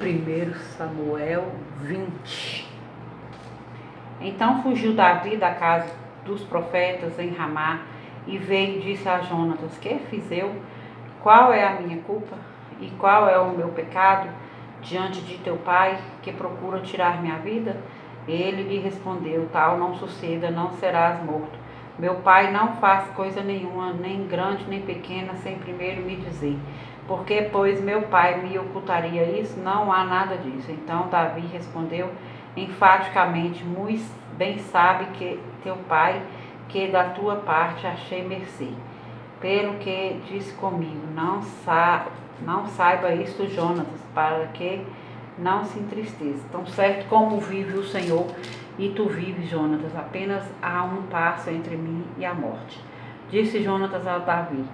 1 Samuel 20. Então fugiu Davi da casa dos profetas em Ramá e veio e disse a Jonatas: Que fiz eu? Qual é a minha culpa? E qual é o meu pecado diante de teu pai, que procura tirar minha vida? Ele lhe respondeu: Tal não suceda, não serás morto. Meu pai não faz coisa nenhuma, nem grande nem pequena, sem primeiro me dizer. Porque, pois, meu pai me ocultaria isso? Não há nada disso. Então Davi respondeu enfaticamente: Muito bem sabe que teu pai, que da tua parte achei mercê. Pelo que disse comigo, não saiba isto, Jonatas, para que não se entristeça. Tão certo como vive o Senhor e tu vives, Jonatas, apenas há um passo entre mim e a morte. Disse Jonatas a Davi: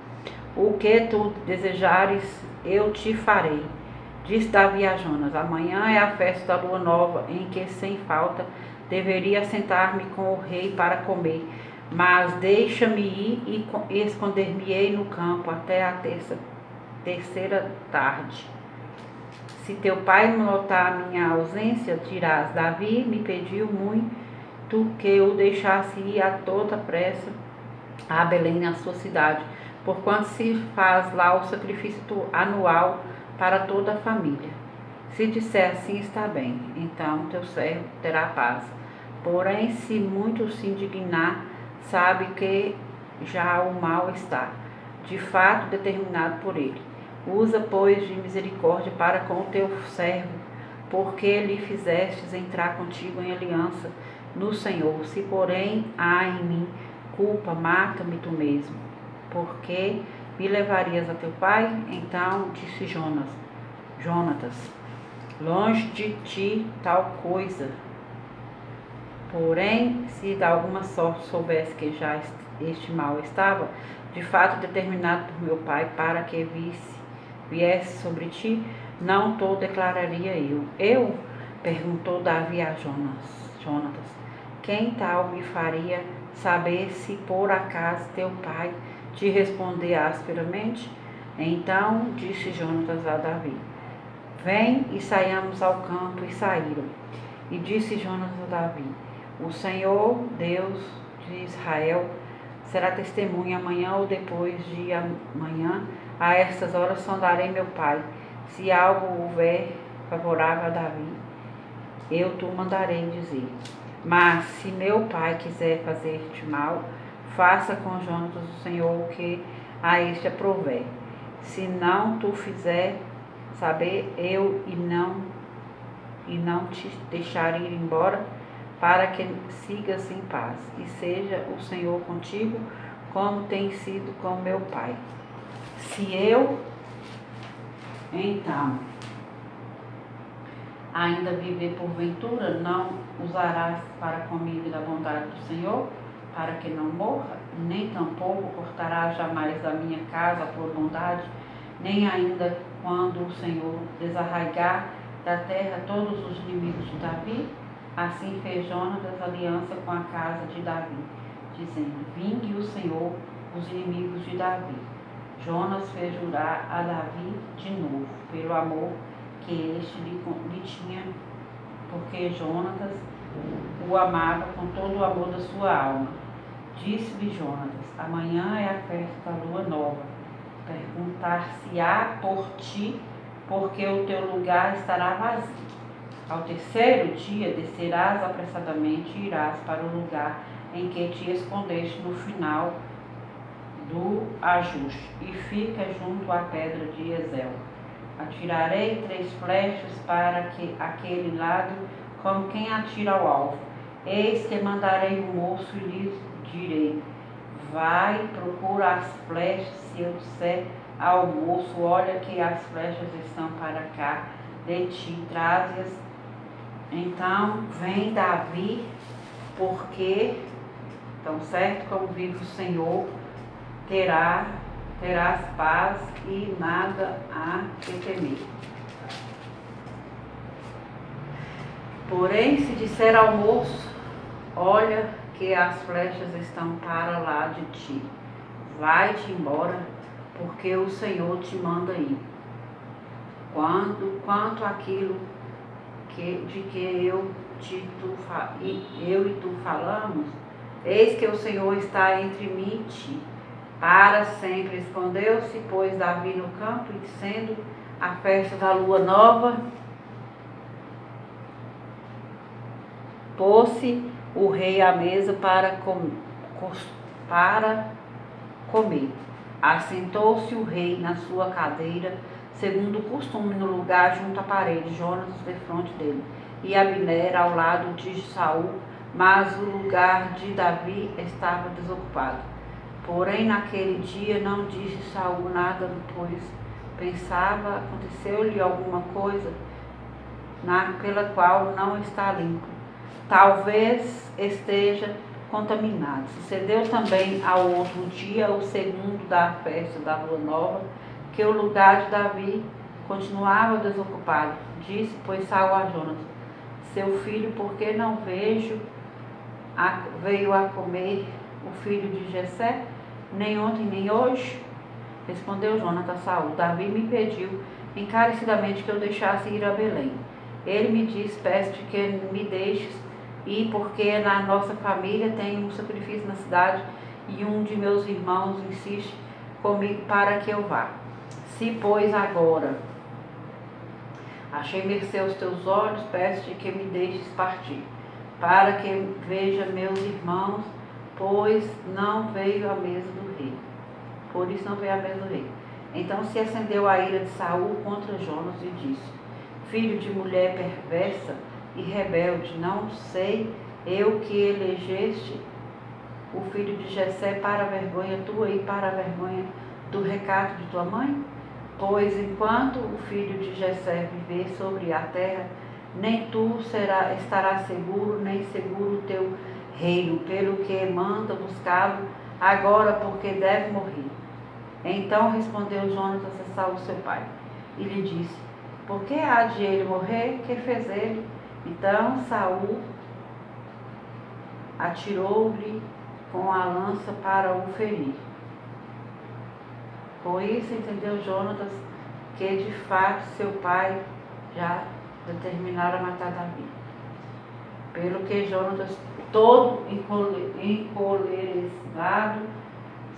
O que tu desejares, eu te farei. Disse Davi a Jonas: Amanhã é a festa da lua nova, em que sem falta deveria sentar-me com o rei para comer. Mas deixa-me ir e esconder-me-ei no campo até a terceira tarde. Se teu pai notar a minha ausência, dirás: Davi me pediu muito que eu deixasse ir a toda pressa a Belém, na sua cidade, porquanto se faz lá o sacrifício anual para toda a família. Se disser assim, está bem, então teu servo terá paz. Porém, se muito se indignar, sabe que já o mal está, de fato, determinado por ele. Usa, pois, de misericórdia para com o teu servo, porque lhe fizestes entrar contigo em aliança no Senhor. Se, porém, há em mim culpa, mata-me tu mesmo, porque me levarias a teu pai? Então disse Jonatas: Longe de ti tal coisa. Porém, se de alguma sorte soubesse que já este mal estava, de fato determinado por meu pai, para que viesse sobre ti, não te declararia eu. Eu? Perguntou Davi a Jonatas: Quem tal me faria saber se por acaso teu pai te responder asperamente? Então disse Jonatas a Davi: Vem e saiamos ao campo. E saíram. E disse Jonatas a Davi: O Senhor, Deus de Israel, será testemunha amanhã ou depois de amanhã, a estas horas sondarei meu pai. Se algo houver favorável a Davi, eu te mandarei dizer. Mas se meu pai quiser fazer-te mal, faça com Jonatas o Senhor o que a este aprouver. Se não tu fizer saber, eu e não te deixar ir embora, para que sigas em paz, e seja o Senhor contigo, como tem sido com meu pai. Se eu, então, ainda viver porventura, não usarás para comigo da bondade do Senhor, para que não morra, nem tampouco cortarás jamais da minha casa por bondade, nem ainda quando o Senhor desarraigar da terra todos os inimigos de Davi. Assim fez Jonatas aliança com a casa de Davi, dizendo: Vingue o Senhor os inimigos de Davi. Jonas fez jurar a Davi de novo, pelo amor que este lhe tinha, porque Jonatas o amava com todo o amor da sua alma. Disse-lhe Jonatas: Amanhã é a festa da lua nova. Perguntar-se-á por ti, porque o teu lugar estará vazio. Ao terceiro dia descerás apressadamente e irás para o lugar em que te escondeste no final do ajuste, e fica junto à pedra de Ezel. Atirarei 3 flechas para aquele lado, como quem atira ao alvo. Eis que mandarei um moço e lhe direi: Vai, procura as flechas. Se eu disser ao moço: Olha que as flechas estão para cá de ti, traze-as. Então vem Davi, porque, tão certo como vive o Senhor, terás paz e nada há que temer. Porém, se disser ao moço: Olha que as flechas estão para lá de ti, vai-te embora, porque o Senhor te manda ir. quanto aquilo de que eu e tu falamos, eis que o Senhor está entre mim e ti, para sempre. Escondeu-se, pois, Davi no campo, e sendo a festa da lua nova, pôs-se o rei à mesa para comer. Assentou-se o rei na sua cadeira, segundo o costume, no lugar junto à parede, Jonatas defronte dele, e Abner ao lado de Saul, mas o lugar de Davi estava desocupado. Porém, naquele dia não disse Saul nada, pois pensava, aconteceu-lhe alguma coisa pela qual não está limpo. Talvez esteja contaminado. Sucedeu também ao outro dia, o segundo da festa da lua nova, que o lugar de Davi continuava desocupado. Disse, pois, Saul a Jonatas, seu filho, por que não veio a comer o filho de Jessé, nem ontem nem hoje? Respondeu Jonatas a Saul, Davi me pediu encarecidamente que eu deixasse ir a Belém. Ele me disse, peço-te que me deixes ir, porque na nossa família tem um sacrifício na cidade, e um de meus irmãos insiste comigo para que eu vá. Se, pois, agora achei mercê aos teus olhos, peço-te que me deixes partir, para que veja meus irmãos, pois não veio à mesa do rei. Por isso não veio à mesa do rei. Então se acendeu a ira de Saul contra Jonas e disse, filho de mulher perversa e rebelde, não sei eu que elegeste o filho de Jessé para a vergonha tua e para a vergonha do recato de tua mãe? Pois enquanto o filho de Jessé viver sobre a terra, nem tu estarás seguro, nem seguro o teu reino, pelo que manda buscá-lo agora, porque deve morrer. Então respondeu Jonatas a Saul seu pai, e lhe disse, por que há de ele morrer? Que fez ele? Então Saul atirou-lhe com a lança para o ferir. Com isso entendeu Jonatas que de fato seu pai já determinara matar Davi. Pelo que Jonatas, todo encolerizado,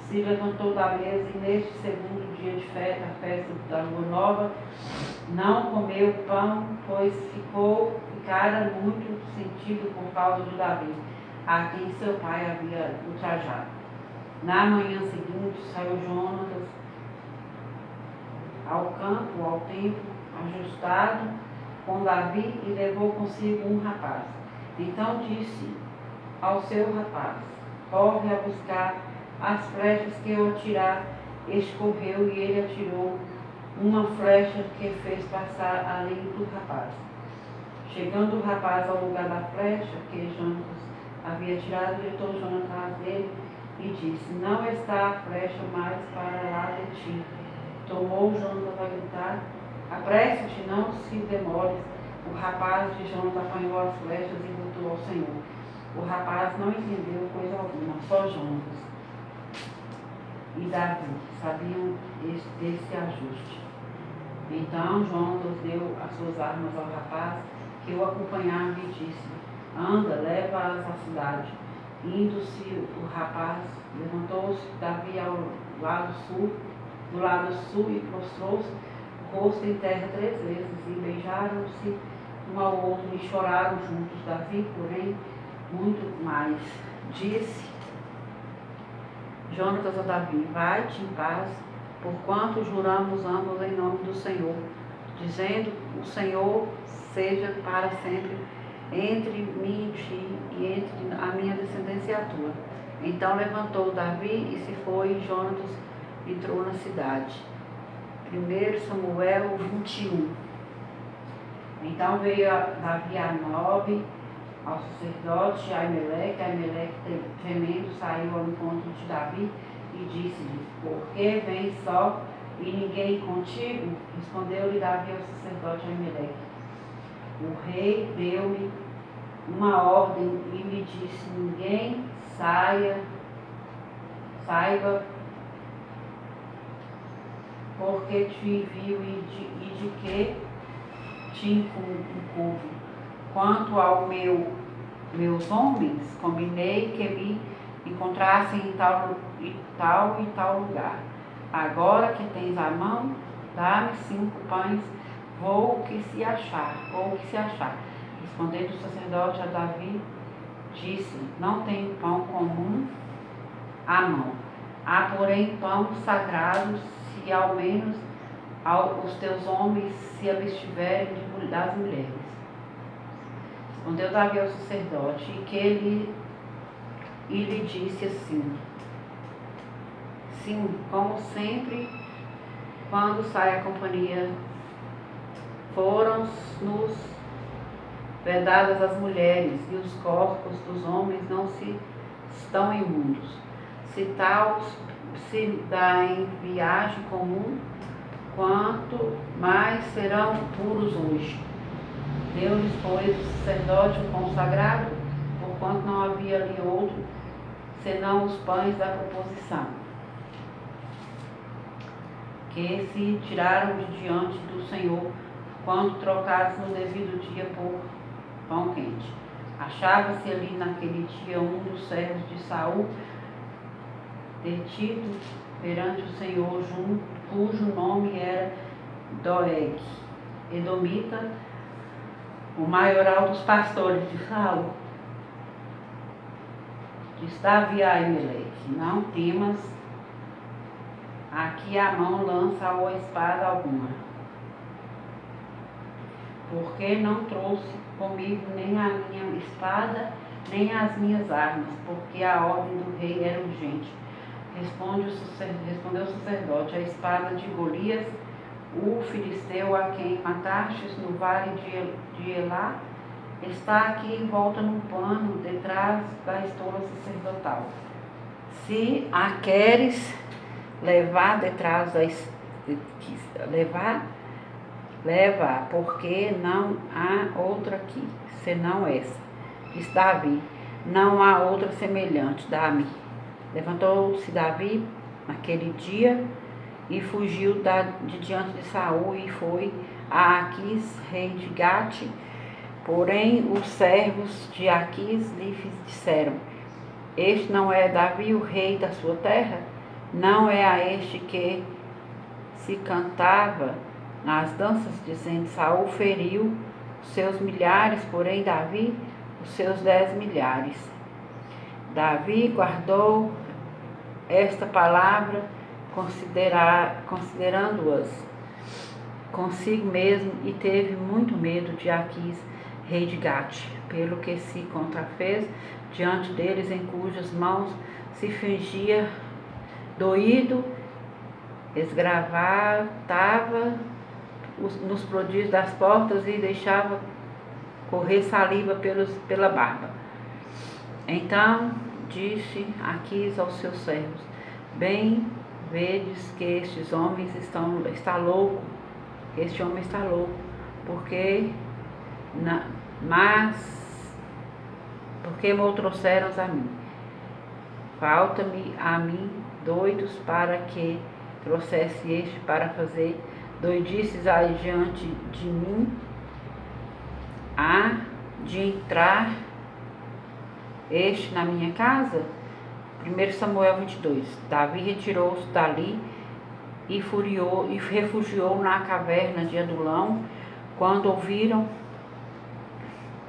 se levantou da mesa e neste segundo dia de festa, a festa da lua nova, não comeu pão, pois ficara muito sentido por causa de Davi, a quem seu pai havia ultrajado. Na manhã seguinte saiu Jonatas ao campo, ao templo, ajustado com Davi, e levou consigo um rapaz. Então disse ao seu rapaz, corre a buscar as flechas que eu atirar. Este correu e ele atirou uma flecha que fez passar além do rapaz. Chegando o rapaz ao lugar da flecha que Jonatas havia atirado, gritou Jonatas atrás dele e disse, não está a flecha mais para lá de ti. Tomou Jonatas a gritar, apresse-te, não se demores. O rapaz de Jonatas apanhou as flechas e voltou ao Senhor. O rapaz não entendeu coisa alguma, só Jonatas e Davi sabiam desse ajuste. Então Jonatas deu as suas armas ao rapaz que o acompanhava e disse, anda, leva-as à cidade. Indo-se o rapaz, levantou-se Davi do lado sul e prostrou-se, rosto em terra 3 vezes, e beijaram-se um ao outro e choraram juntos. Davi, porém, muito mais. Disse Jonatas a Davi, vai-te em paz, porquanto juramos ambos em nome do Senhor, dizendo, o Senhor seja para sempre entre mim e ti, e entre a minha descendência e a tua. Então levantou Davi e se foi, e Jonatas entrou na cidade. 1 Samuel 21. Então veio Davi a Nob, ao sacerdote Aimeleque, tremendo, saiu ao encontro de Davi e disse-lhe, por que vens só e ninguém contigo? Respondeu-lhe Davi ao sacerdote Aimeleque, o rei deu-me uma ordem e me disse, ninguém saiba porque te viu e de que te incumbo. Quanto ao meus homens, combinei que me encontrassem em tal lugar. Agora que tens a mão, dá-me 5 pães, vou o que se achar. Respondendo o sacerdote a Davi, disse: não tenho pão comum à mão. Há, porém, pão sagrado, se ao menos os teus homens se abstiverem das mulheres. Respondeu Davi ao sacerdote, e lhe disse assim: sim, como sempre, quando sai a companhia, foram-nos vedadas as mulheres, e os corpos dos homens não se estão imundos. Se tal se dá em viagem comum, quanto mais serão puros hoje. Deu-lhes, pois, o sacerdote o pão sagrado, porquanto não havia ali outro, senão os pães da proposição, que se tiraram de diante do Senhor, quando trocados no devido dia por pão quente. Achava-se ali naquele dia um dos servos de Saul, detido perante o Senhor, cujo nome era Doeg, edomita, o maioral dos pastores de Saul. Disse Davi a Aimeleque: não temas, aqui a mão lança ou espada alguma, porque não trouxe comigo nem a minha espada, nem as minhas armas, porque a ordem do rei era urgente. Respondeu o sacerdote: a espada de Golias, o filisteu a quem matastes no vale de Elá, está aqui envolta num pano detrás da estola sacerdotal. Se a queres levar detrás leva, porque não há outra aqui, senão essa. Disse Davi: não há outra semelhante, dá-me. Levantou-se Davi naquele dia e fugiu de diante de Saul e foi a Aquis, rei de Gate. Porém, os servos de Aquis lhe disseram: este não é Davi, o rei da sua terra? Não é a este que se cantava nas danças, dizendo: Saul feriu os seus milhares, porém Davi os seus 10 milhares. Davi guardou esta palavra, considerando-as consigo mesmo, e teve muito medo de Aquis, rei de Gate, pelo que se contrafez diante deles, em cujas mãos se fingia doído, esgravava nos prodígios das portas e deixava correr saliva pela barba. Então disse Aquis aos seus servos: bem vedes que este homem está louco, porque me o trouxeram a mim. Falta-me a mim doidos para que trouxesse este para fazer doidices adiante de mim, há de entrar este na minha casa? 1 Samuel 22. Davi retirou-se dali e refugiou na caverna de Adulão. Quando ouviram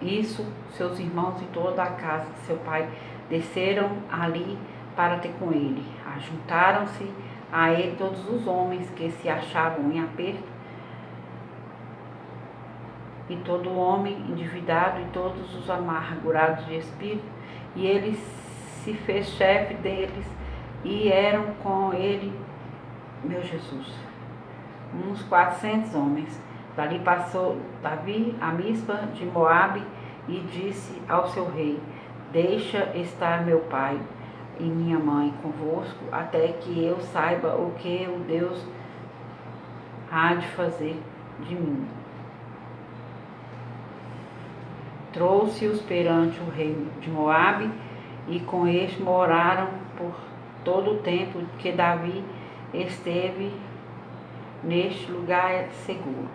isso, seus irmãos e toda a casa de seu pai desceram ali para ter com ele. Ajuntaram-se a ele todos os homens que se achavam em aperto, e todo homem endividado, e todos os amargurados de espírito, e ele se fez chefe deles, e eram com ele, meu Jesus, uns 400 homens. Dali passou Davi a Mispa de Moabe e disse ao seu rei: deixa estar meu pai e minha mãe convosco, até que eu saiba o que o Deus há de fazer de mim. Trouxe-os perante o rei de Moabe, e com este moraram por todo o tempo que Davi esteve neste lugar é seguro.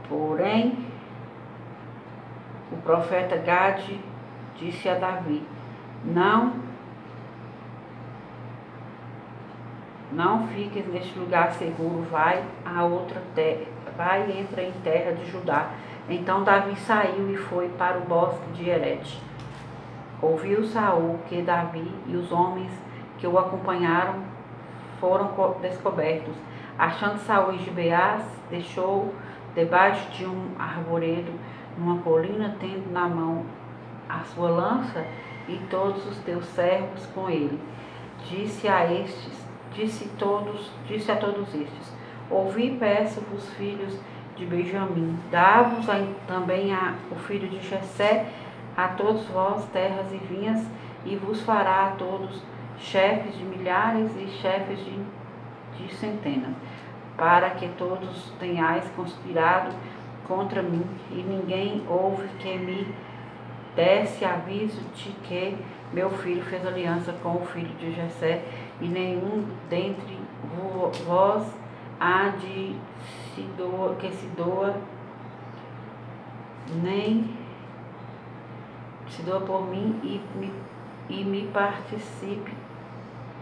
Porém, o profeta Gade disse a Davi: Não fiques neste lugar seguro, vai a outra terra, vai e entra em terra de Judá. Então Davi saiu e foi para o bosque de Herete. Ouviu Saul que Davi e os homens que o acompanharam foram descobertos. Achando Saul em Gibeá, deixou debaixo de um arvoredo numa colina, tendo na mão a sua lança e todos os teus servos com ele. Disse a todos estes: Ouvi, peço-vos, filhos de Benjamim, dá-vos também o filho de Jessé, a todos vós terras e vinhas, e vos fará a todos chefes de milhares e chefes de centenas, para que todos tenhais conspirado contra mim, e ninguém houve que me desse aviso de que meu filho fez aliança com o filho de Jessé, e nenhum dentre vós há de que se doa, nem se doa por mim e me participe,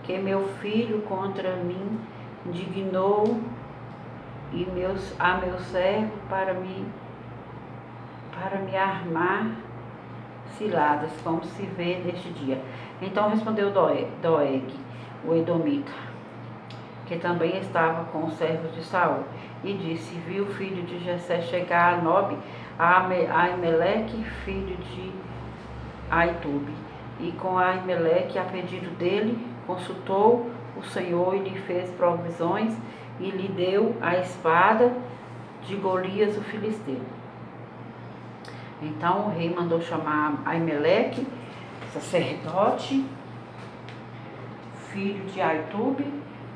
que meu filho contra mim indignou e a meu servo para me armar ciladas, como se vê neste dia. Então respondeu Doeg, o edomita, que também estava com os servos de Saul, e disse: Viu o filho de Jessé chegar a Nob, a Aimeleque, filho de Aitube, e com Aimeleque, a pedido dele, consultou o Senhor e lhe fez provisões, e lhe deu a espada de Golias, o filisteu. Então o rei mandou chamar Aimeleque, sacerdote, filho de Aitube,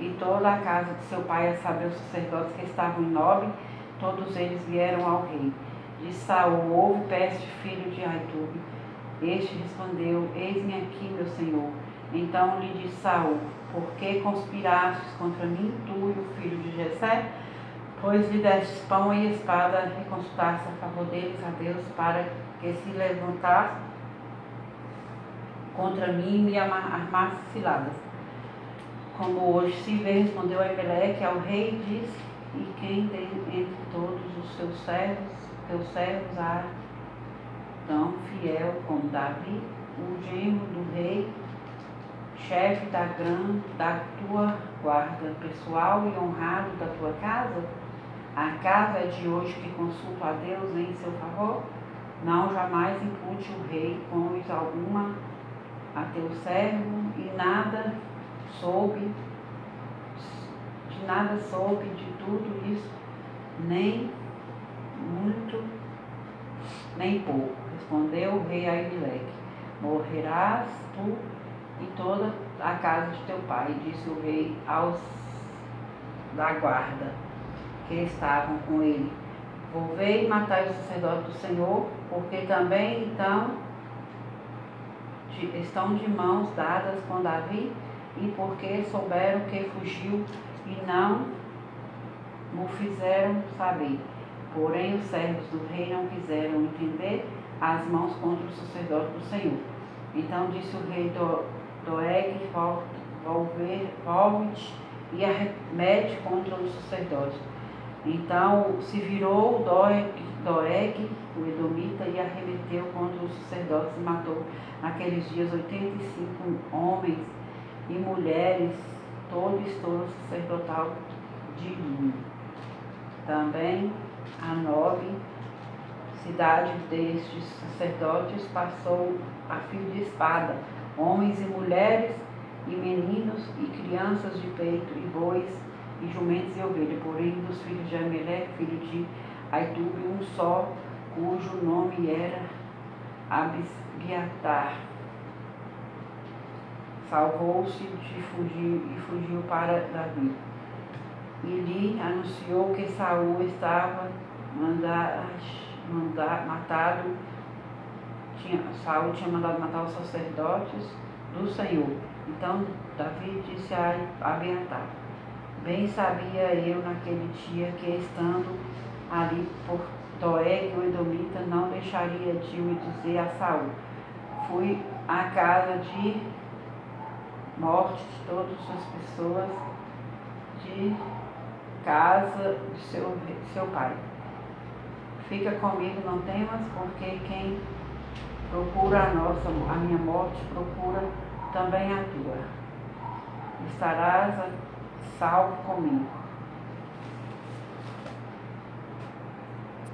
e toda a casa de seu pai, a saber, os sacerdotes que estavam em Nob, todos eles vieram ao rei. Disse Saul: Ouve, peste, filho de Aitube. Este respondeu: Eis-me aqui, meu senhor. Então lhe disse Saul: Por que conspirastes contra mim, tu e o filho de Jessé? Pois lhe destes pão e espada, e consultaste a favor deles a Deus, para que se levantasse contra mim e me armasse ciladas. Como hoje se vê, respondeu Aimeleque ao rei, e disse: E quem entre todos os teus servos há tão fiel como Davi, o genro do rei, chefe da tua guarda pessoal e honrado da tua casa? Acaso é de hoje que consulto a Deus em seu favor? Não jamais impute o rei coisa alguma a teu servo, e nada soube de tudo isso, nem muito, nem pouco. Respondeu o rei Aimeleque: Morrerás tu e toda a casa de teu pai. Disse o rei aos da guarda que estavam com ele: Volvei e matai o sacerdote do Senhor, porque também então estão de mãos dadas com Davi, e porque souberam que fugiu e não o fizeram saber. Porém os servos do rei não quiseram entender as mãos contra o sacerdote do Senhor. Então disse o rei Doeg: Volve-te e arremete contra os sacerdotes. Então se virou Doeg, o edomita, e arremeteu contra os sacerdotes e matou naqueles dias 85 homens e mulheres, todo estouro sacerdotal de linho. Também a Nob, cidade destes sacerdotes, passou a fio de espada, homens e mulheres, e meninos e crianças de peito, e bois, e jumentos e ovelhas. Porém dos filhos de Aimeleque, filho de Aitube, um só, cujo nome era Abiatar, salvou-se de fugir e fugiu para Davi. E lhe anunciou que Saul estava matado. Saul tinha mandado matar os sacerdotes do Senhor. Então Davi disse a Abiatar: Bem sabia eu naquele dia que, estando ali por Doeg, o Edomita, não deixaria de me dizer a Saul: fui à casa de morte de todas as pessoas de casa de seu pai. Fica comigo, não temas, porque quem procura a minha morte, procura também a tua. Estarás a salvo comigo.